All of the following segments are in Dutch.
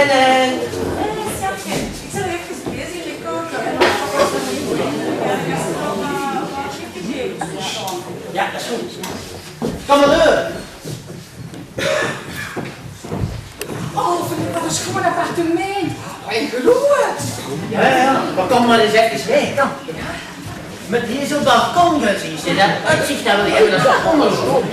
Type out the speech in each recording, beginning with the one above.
binnen. Schatje, ik zal even bezig in de keuken. En dan ga ik zo niet doen. Ja, ik ga wat gegeven. Ja, dat is goed. Kom maar door. Oh, wat een schoon appartement. En groot. Ja. Maar kom maar eens even mee, kom. Met hier zo'n balkon gezien, zie je dat uitzicht dat we hebben, dat is toch onderzoek.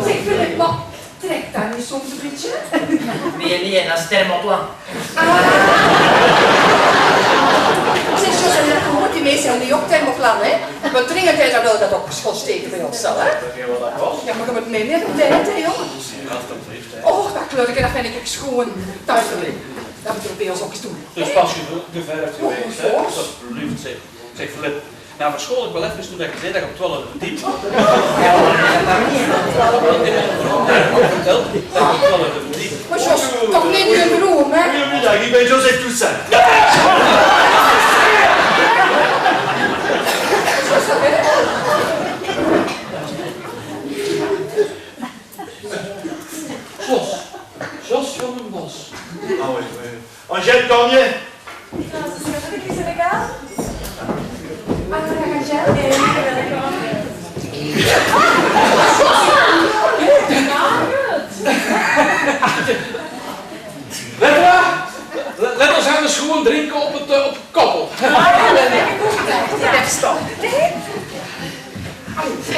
Zeg Philip, maar trekt dat niet soms een beetje? Nee, dat is thermoplan. Zeg, Jos, en moet die mensen niet op thermoplan, hè? Want dringend is dat wel dat op school steken bij ons, hè? Ja, maar je moet mee met de tijd, hè, jongen? Oh, dat kleurke, dat vind ik schoon. Dat is Philip. Dat moeten we bij ons ook eens doen. Dus pas je geverfd geweest, hè? Alsjeblieft, zeg Philip. Nou, van school ik wel even toen ik zei dat ik op 12 verdiept. Ja, dat kan niet. Vertel, dat ik op 12 verdiept. Maar Jos, toch niet in een room, hè? Goedemiddag, ik ben Joseph Toussaint. Jos van den Bos. Angèle Cormier. Let ons aan de schoen drinken op het koppel. En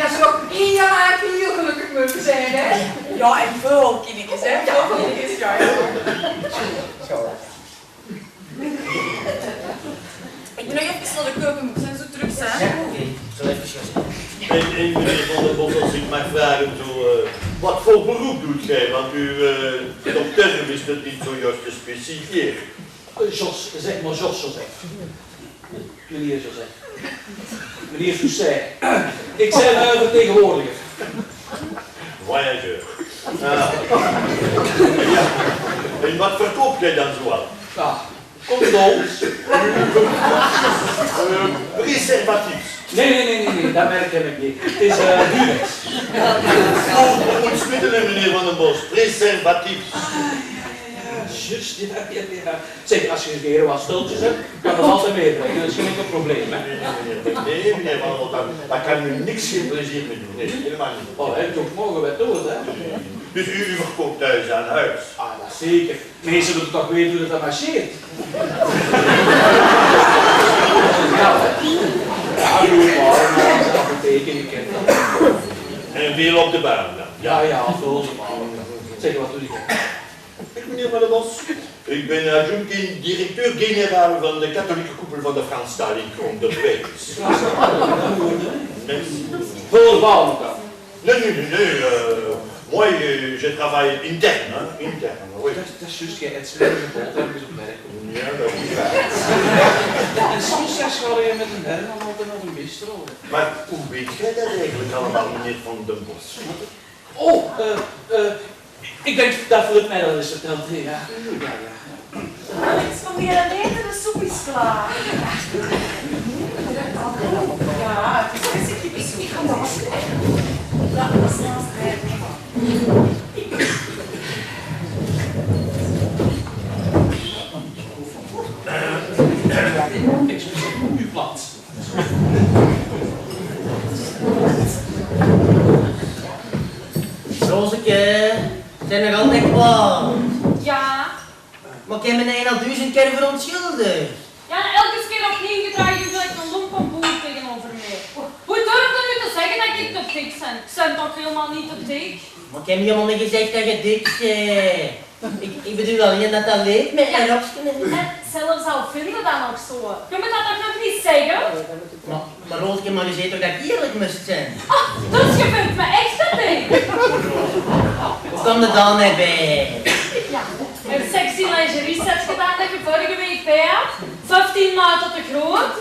dat ze nog heel gelukkig moeten zijn, hè? Ja, en veel kindjes, hè? Veel kindjes, ja. Ik ben nog even naar de keuken, we zijn zo terug, hè? Ja, oké. Zo even zien. En meneer Van der Bos, als ik mag vragen, wat voor beroep doet gij? Want uw term is dat niet zo juist gespecificeerd. Jos, zeg maar Joseph. Meneer Joseph. Meneer Toussaint. Ik ben vertegenwoordiger. Voyageur. Ja. En wat verkoopt jij dan zoal? Ja, condooms. Preservatiefs. Nee, dat merk ik niet. Het is Durex. Voedingsmiddelen, meneer Van den Bos. Preservatiefs. Juist, ja. Zeg, als je een keer wat stultjes hebt, kan dat altijd meebrengen. Dat is geen enkel probleem, hè? Nee, meneer Van den Bos, daar kan u niks geen plezier mee doen. Nee, helemaal niet. Oh, hè, toch mogen we dood, hè? Dus u verkoopt thuis aan huis? Ah, dat zeker. Mensen moeten toch weten hoe dat marcheert. Ja, doe het maar. Dat betekent, ik ken dat. En veel op de baan dan? Ja, veel ze maar. Zeg, wat doe ik? Meneer Van den Bos, ik ben adjunct directeur-generaal van de katholieke koepel van de Franstalige onderwijs. Merci. Veel de bouw nog dan. Nee. Moi, je travaille interne, hein? Interne, oui. Dat is juist, jij hebt slimmer gebod, dat is op werk. Ja, dat is waar. En soms ga je met een derde dan altijd nog een bistro. Maar hoe weet jij dat eigenlijk allemaal, meneer Van den Bos? Oh, ik denk dat Philip mij dat eens verteld heeft, ja. Alex, van die eten, de soep is klaar. Ja, het is een beetje ik ga dat was dat was naast mij. Excuseer, uw plaats. Rooseke, zijn er altijd kwaad? Ja. Maar ik heb me al 1000 keer verontschuldigd. Ja, en elke keer opnieuw gedraaid je gelijk een lomp van boer tegenover mij. Hoe durf je nu te zeggen dat ik te dik ben? Ik ben toch helemaal niet te dik? Maar ik heb niet helemaal niet gezegd dat je dik bent. Ik bedoel alleen dat dat leeft met een rokje. En zelfs al vinden dat nog zo. Je moet dat toch nog niet zeggen? Maar Roosje, maar je zei toch dat ik eerlijk moest zijn? Ah, dus je vindt me echt te dik? Hoe kwam er dan net bij? Ja, een sexy lingerie set gedaan dat je vorige week bij had. 15 maten te groot.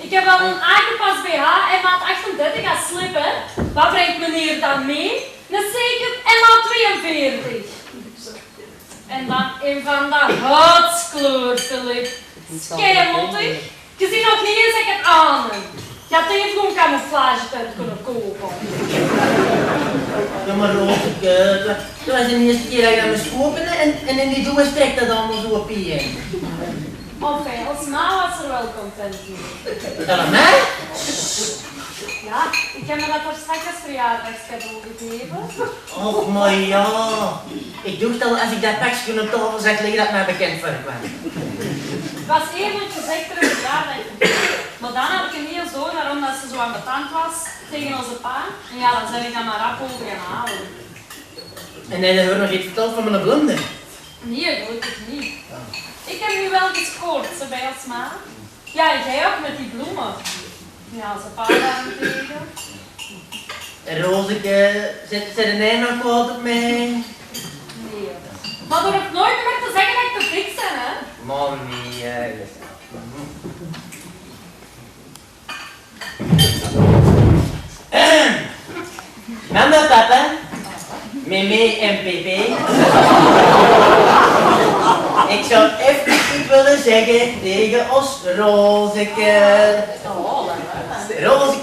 Ik heb al een aangepast BH en maat 38 als slip, hè. Wat brengt meneer dan mee? Een zeker en maat 42. En dan een van de huidskleur, Philip. Keimottig. Je ziet nog niet eens dat ik het aan heb. Ik had even gewoon camouflagetent kunnen kopen. Ja, maar Roseke, dat was de eerste keer dat ik dat moest kopen en in die doos trekt dat allemaal zo op je in. Enfin, als ma was er wel content mee. Dat aan mij? Ja, ik heb me dat voor straks als verjaardagscadeau gegeven. Och, maar ja. Ik dacht al, als ik dat pakje op tafel zag liggen, dat mij bekend voorkwam. Het was eerlijk gezegd er een verjaardag. Maar dan had ik een heel zo, daarom dat ze zo ambetant was tegen onze pa. En ja, dan ben ik dan maar rap over gaan halen. En heb je nog iets verteld van mijn blunder? Nee, gelukkig niet. Ik heb nu wel gescoord, ze bij ons ma. Ja, en jij ook met die bloemen. Ja, ze pa daarentegen. En Roseke, zet er een nog wat op mij? Nee. Maar door het nooit meer te zeggen dat ik te dik ben, hè? Man, nee, Mama, papa, Meme en Pepe. Ik zou even iets willen zeggen tegen ons Roseke. Oh, Roseke.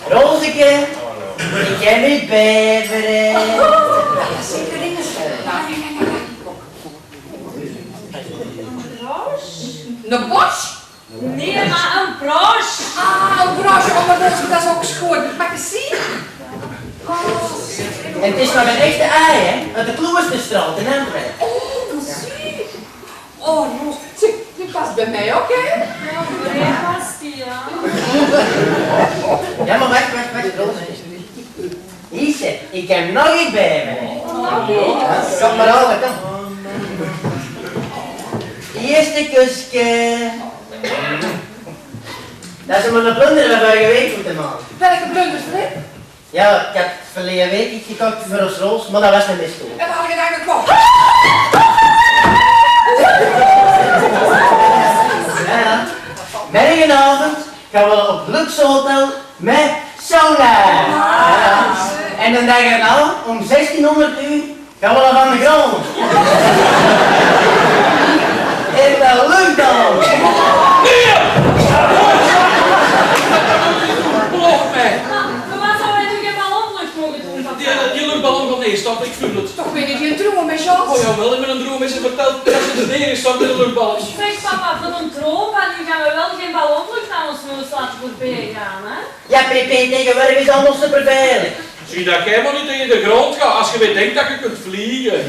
Roseke, ik heb nu beveren. zeker dingen. Een bos? Nee, maar een broche. Ah, een broche, oh, maar dat is ook schoon. Mag je zien? Het is maar een echte ei, hè? Uit de Kloesterstraat in Antwerpen. Oh, dat zie je. Oh, Roos, zeg, die past bij mij ook, hè? Ja, voor mij past die, ja. Ja, maar wacht, Roos. Hier zit, ik heb nog iets bij me. Kom maar over, kom. Eerste kusje. Dat is om een blunder van vorige week moeten maken. Welke blunders, Flip? Ja, ik had verleden week iets gekocht voor ons Roos, maar dat was een miskoop. En waar had je het eigenlijk kwam? Ja. Morgenavond gaan we op Luxe Hotel met sauna. Ja. En de dag erna, om 1600 uur, gaan we naar van de grond. En dat lukt dan. Beloof mij. Maar wat zou hij nu geen ballonlucht mogen doen? Die luchtballon van nee, stop, ik voel het. Toch weet je die droom met Charles? Oh jawel, ik ben een droom is en vertelt dat ze er neer is stond met een luchtballon. Zeg papa, van een droom, maar nu gaan we wel geen ballonlucht aan ons neus laten voorbij gaan, hè? Ja, PP, tegenwoordig is allemaal super veilig. Zie dat jij maar niet tegen de grond gaat als je weer denkt dat je kunt vliegen.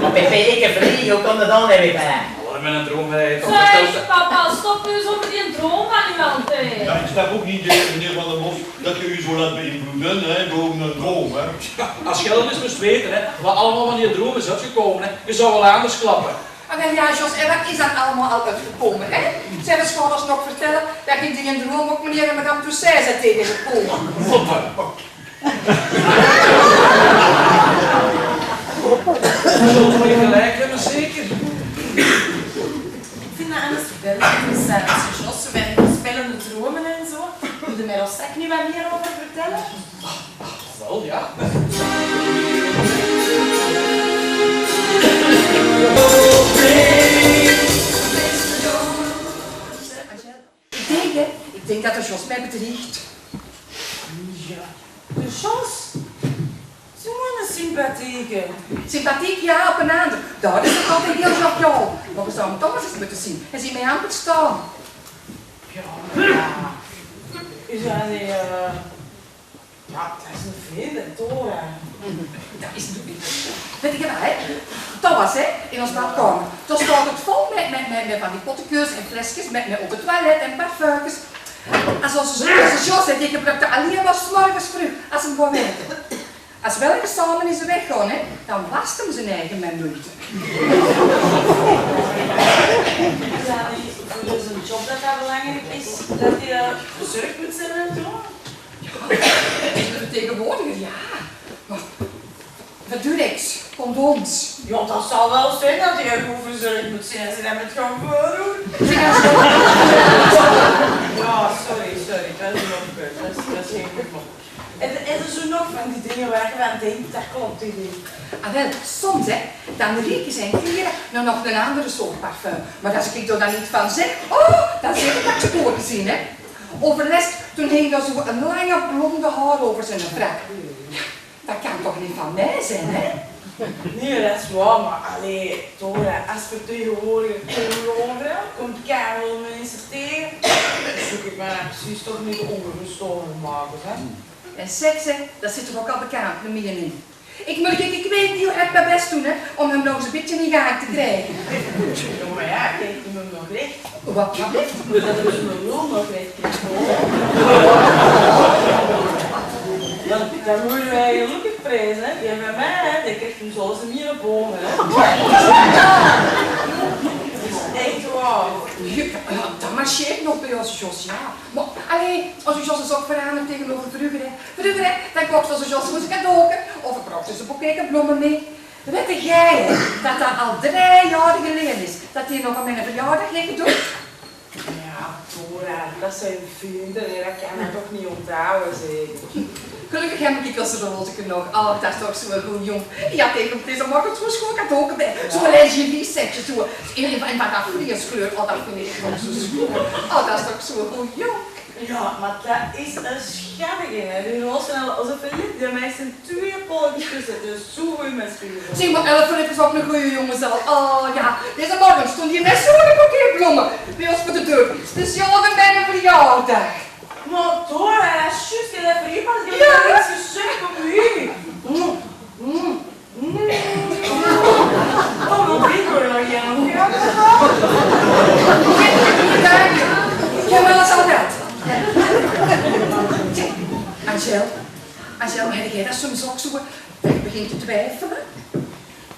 Maar PP, ik heb vliegen, hoe komt dat dan weer bij? Wat met een droom heeft. Zeg papa, stop nu eens over die droom van uw altijd. Ja, ik snap ook niet, meneer Van der Bos, dat je u zo laat beïnvloeden, hè, door een droom, hè. Als je dat eens moest weten, hè, wat allemaal van die droom is uitgekomen, hè, je zou wel anders klappen. En wel ja, Jos, en wat is dat allemaal al uitgekomen, hè? Zij de schouders nog vertellen dat je die in droom ook meneer Madame Toussaint zijn tegengekomen. Zullen we gelijk hebben, zeker? Ik vind dat anders wel interessant. Jos, zo bij de spellende dromen en zo. Wil je mij daar straks nu wat meer over vertellen? Wel, ja. Ik denk dat de Jos mij bedriegt. Ja. De Jos? Zo'n sympathieke. Sympathiek, ja, op een ander. Dat is toch altijd heel joviaal. Maar we zouden toch eens moeten zien. En zie mij aan het staan. Ja. Is dat niet... Ja, dat is een vreemde toren. Dat is natuurlijk. Weet je wat, hè? Dat was, hè, in ons badkamer. Toen stond het vol met van die pottekeurs en flesjes, met op het toilet en parfumjes. Als onze Jos zei, die gebruikte alleen maar 's morgens vroeg, als hem gewoon werkte. Als we wel samen in zijn weg gaan, hè, dan wast hem zijn eigen met moeite. Is dat niet voor zijn job dat dat belangrijk is? Dat hij verzorgd moet zijn en zo? De vertegenwoordiger, ja. Durex, condooms. Ja, dat zal wel zijn dat hij goed verzorgd moet zijn en ze dat met gaan voordoen. Ja, sorry, dat is nog gebeurd. Dat is geen geval. En er zo nog van die dingen waar je aan denkt, dat klopt niet. Ah wel, soms hè, dan rieken zijn kleren naar nog een andere soort parfum. Maar als ik er dan niet van zeg, oh, dan zeg ik dat je het ooit gezien, hè. Overlast, toen hing er zo een lange blonde haar over zijn vrak. Dat kan toch niet van mij zijn, hè? Nee, dat is waar, maar allee, Dora, als vertegenwoordiger Overal komt Karel mensen tegen, dan zoek ik mij precies toch niet ongerust over maken, hè? En seksen, dat zit er ook al bekend, met mij niet. Ik weet niet hoe ik mijn best doen, hè, om hem nog eens een beetje in gang te krijgen. Ja, maar ja, kijk je me nog recht. Wat blijft? Dat hebben ze mijn lul nog recht gekregen. Dan moeten wij gelukkig prijzen, hè. Die bij mij, hè, die krijgt hem zoals een mieren bomen, hè. Echt waar. Ja, dat marcheert nog bij ons, Jos, ja. Maar, allee, als u Jos is ook veranderd tegenover vroeger, hè. Vroeger, hè, dan kocht onze Jos moest cadeauken, of ik bracht dus een boekje bloemen mee. Weet jij, hè, dat dat al 3 jaar geleden is, dat hij nog aan mijn verjaardag heeft gedaan? Ja, Dora, dat zijn vrienden, hè. Dat kan je toch niet onthouden, zeker. Gelukkig heb ik als roze nog. Oh, dat is toch zo'n goed jong. Ja, tegen deze morgen zo'n schoon cadeau bij. Zo'n lingerie-setje, zo. En wat dat vleeskleur, oh, dat vind ik gewoon zo schoon. Oh, dat is toch zo'n goed jong. Ja, maar dat is een schattige, hè. Die rozen alsof een lid, die mij zijn 2 polletjes tussen, dus zo goed met spieren. Zie maar, 11 is ook een goede jongen zal. Oh ja, deze morgen stond hier met zo'n boekje bloemen bij ons voor de deur. Speciaal voor mijn verjaardag. Maar Dora, dat is juist, je hebt er iemand die heeft iets gezegd op u. Oh, wat ik hoor nog helemaal. Ja, maar dat is al dat. Angel, heb jij dat soms ook zo dat je begint te twijfelen?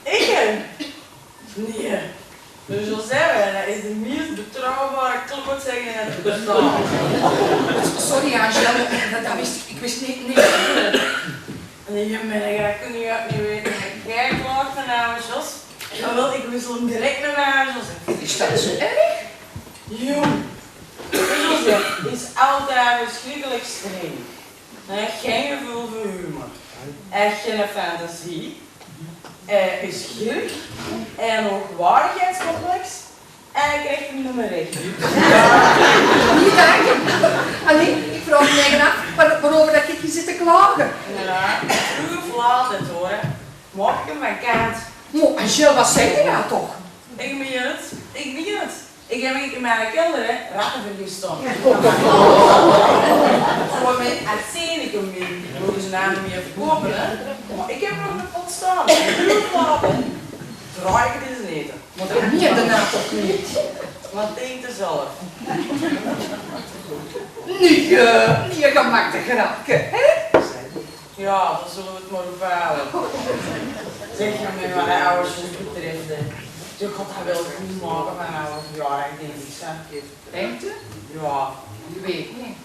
Ik? Nee. Dus al zeggen, dat is de meest betrouwbare klootzegger in het bestaan. Sorry Angel, dat wist ik wist niet. Nee, maar dat kun je ook niet weten. Jij klaagt naar haar Jos. Dan wil ik wissel hem direct naar haar Jos. Is dat zo erg? Jong. Jos is altijd verschrikkelijk streng. Hij heeft geen gevoel voor humor. Hij heeft geen fantasie. Hij is gierig. Hij heeft een hoogwaardigheidscomplex. En hij krijgt hem nummer 1. Niet danken. Alleen, ik vraag me eigen af waarover dat ik hier zit te klagen. Ja, vroeg of laat het hoor. Maak ik hem van kant. Oh, Angel, wat zeg je nou toch? Ik meen het. Ik heb in mijn kelder ratten vergist. Voor mijn arsenicum mee. Mogen ze namen meer verkopen, hè? Maar ik heb nog een pot staan. Duurlaten. Draai ik het eens eten. Maar dat meen je nou toch niet? Wat denkt u zelf? Nee, gemak te grapje, hè? Ja, dan zullen we het maar bepalen. Zeg je me wat de ouders betreft. Je gaat dat wel goed maken van oude verjaardag, denk ik. Denkt u? Ja. Ik weet niet.